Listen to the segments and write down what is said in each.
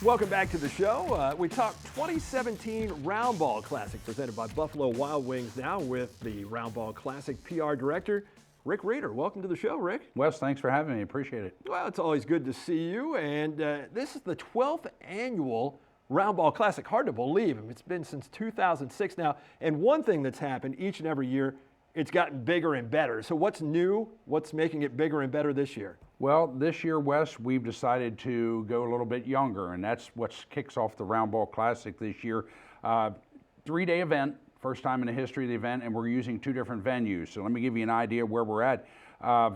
Welcome back to the show. We talked 2017 Roundball Classic presented by Buffalo Wild Wings now with the Roundball Classic PR Director, Rick Reeder. Welcome to the show, Rick. Wes, thanks for having me. Appreciate it. Well, it's always good to see you. And this is the 12th annual Roundball Classic. Hard to believe. It's been since 2006 now. And one thing that's happened each and every year, it's gotten bigger and better. So what's new? What's making it bigger and better this year? Well, this year, Wes, we've decided to go a little bit younger, and that's what kicks off the Roundball Classic this year. 3-day event, first time in the history of the event, and we're using 2 different venues. So let me give you an idea where we're at.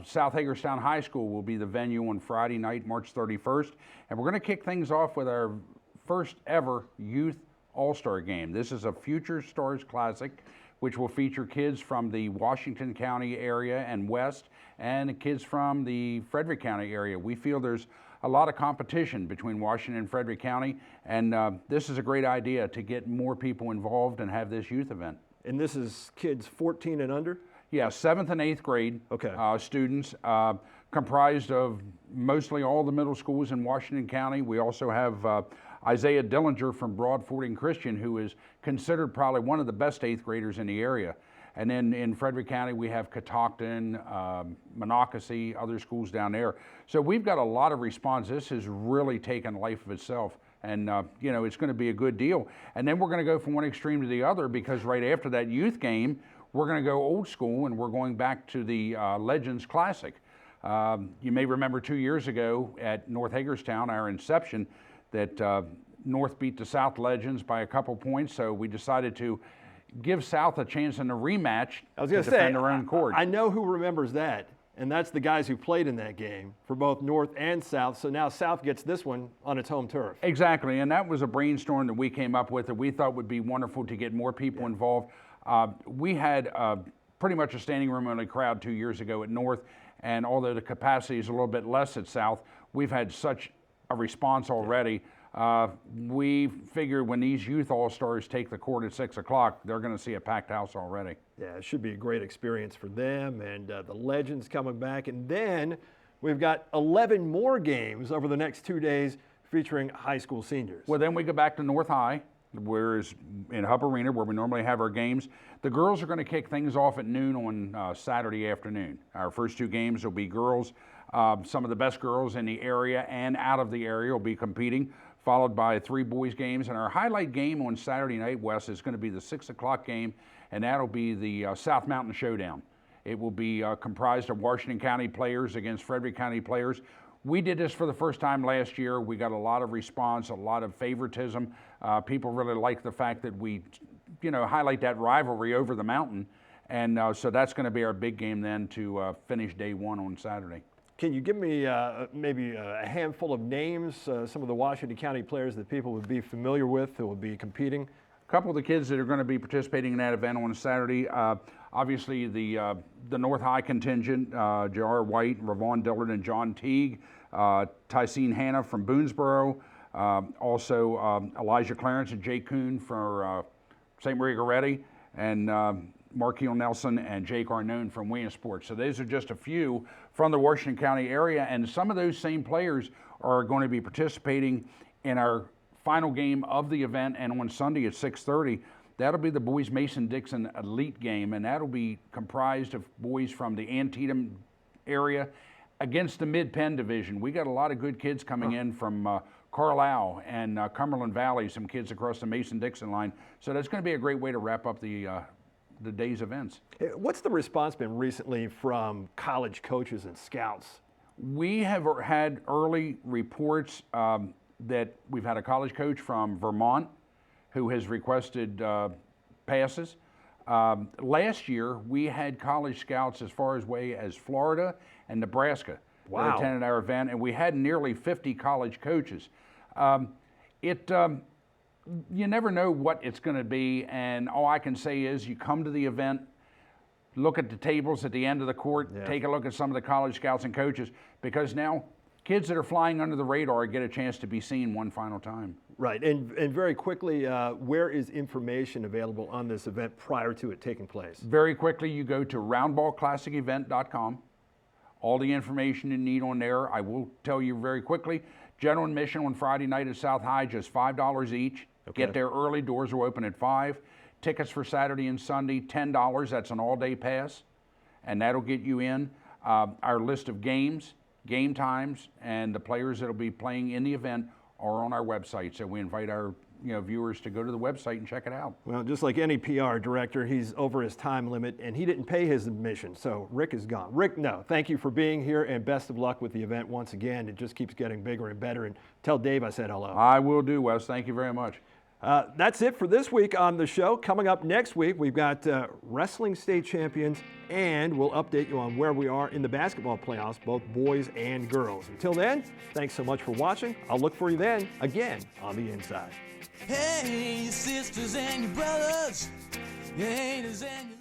South Hagerstown High School will be the venue on Friday night, March 31st, and we're going to kick things off with our first ever Youth All-Star Game. This is a Future Stars Classic, which will feature kids from the Washington County area and west, and kids from the Frederick County area. We feel there's a lot of competition between Washington and Frederick County, and this is a great idea to get more people involved and have this youth event. And this is kids 14 and under? Yeah, 7th and 8th grade students, comprised of mostly all the middle schools in Washington County. We also have Isaiah Dillinger from Broad Fording Christian, who is considered probably one of the best 8th graders in the area. And then in Frederick County, we have Catoctin, Monocacy, other schools down there. So we've got a lot of response. This has really taken life of itself. And, you know, it's going to be a good deal. And then we're going to go from one extreme to the other, because right after that youth game, we're going to go old school, and we're going back to the Legends Classic. You may remember 2 years ago at North Hagerstown, our inception, that North beat the South Legends by a couple points, so we decided to give South a chance in a rematch to defend their own court. I know who remembers that, and that's the guys who played in that game for both North and South, so now South gets this one on its home turf. Exactly, and that was a brainstorm that we came up with that we thought would be wonderful to get more people involved. We had pretty much a standing room only crowd 2 years ago at North, and although the capacity is a little bit less at South, we've had such a response already. We figure when these youth all-stars take the court at 6 o'clock, they're going to see a packed house already. Yeah, it should be a great experience for them, and the Legends coming back. And then we've got 11 more games over the next 2 days featuring high school seniors. Well, then we go back to North High, whereas in Hub Arena, where we normally have our games. The girls are going to kick things off at noon on Saturday afternoon. Our first 2 games will be girls. Some of the best girls in the area and out of the area will be competing, followed by 3 boys games. And our highlight game on Saturday night, Wes, is going to be the 6 o'clock game, and that'll be the South Mountain Showdown. It will be comprised of Washington County players against Frederick County players. We did this for the first time last year. We got a lot of response, a lot of favoritism. People really like the fact that we, you know, highlight that rivalry over the mountain. And so that's going to be our big game then to finish day 1 on Saturday. Can you give me maybe a handful of names, some of the Washington County players that people would be familiar with who will be competing? A couple of the kids that are going to be participating in that event on Saturday, obviously the North High contingent, J.R. White, Ravon Dillard, and John Teague, Tyseen Hanna from Boonesboro, also Elijah Clarence and Jake Kuhn for St. Marie Goretti, and Markeel Nelson and Jake Arnone from Williamsport. So those are just a few from the Washington County area, and some of those same players are going to be participating in our final game of the event, and on Sunday at 6:30. That'll be the boys Mason-Dixon Elite game, and that'll be comprised of boys from the Antietam area against the Mid-Penn division. We got a lot of good kids coming in from Carlisle and Cumberland Valley, some kids across the Mason-Dixon line. So that's going to be a great way to wrap up the day's events. What's the response been recently from college coaches and scouts? We have had early reports that we've had a college coach from Vermont who has requested passes. Last year, we had college scouts as far away as Florida and Nebraska that attended our event, and we had nearly 50 college coaches. You never know what it's going to be, and all I can say is you come to the event, look at the tables at the end of the court, take a look at some of the college scouts and coaches, because now kids that are flying under the radar get a chance to be seen one final time. Right, and very quickly, where is information available on this event prior to it taking place? Very quickly, you go to roundballclassicevent.com. All the information you need on there. I will tell you very quickly, General admission on Friday night at South High, just $5 each. Okay. Get there early, doors are open at 5. Tickets for Saturday and Sunday, $10. That's an all-day pass, and that'll get you in. Our list of games, game times, and the players that will be playing in the event are on our website. So we invite our viewers to go to the website and check it out. Well, just like any PR director, he's over his time limit, and he didn't pay his admission, so Rick is gone. Rick, no, thank you for being here, and best of luck with the event once again. It just keeps getting bigger and better, and tell Dave I said hello. I will do, Wes. Thank you very much. That's it for this week on the show. Coming up next week, we've got wrestling state champions, and we'll update you on where we are in the basketball playoffs, both boys and girls. Until then, thanks so much for watching. I'll look for you then, again, on the inside. Hey, your sisters and your brothers, your haters and your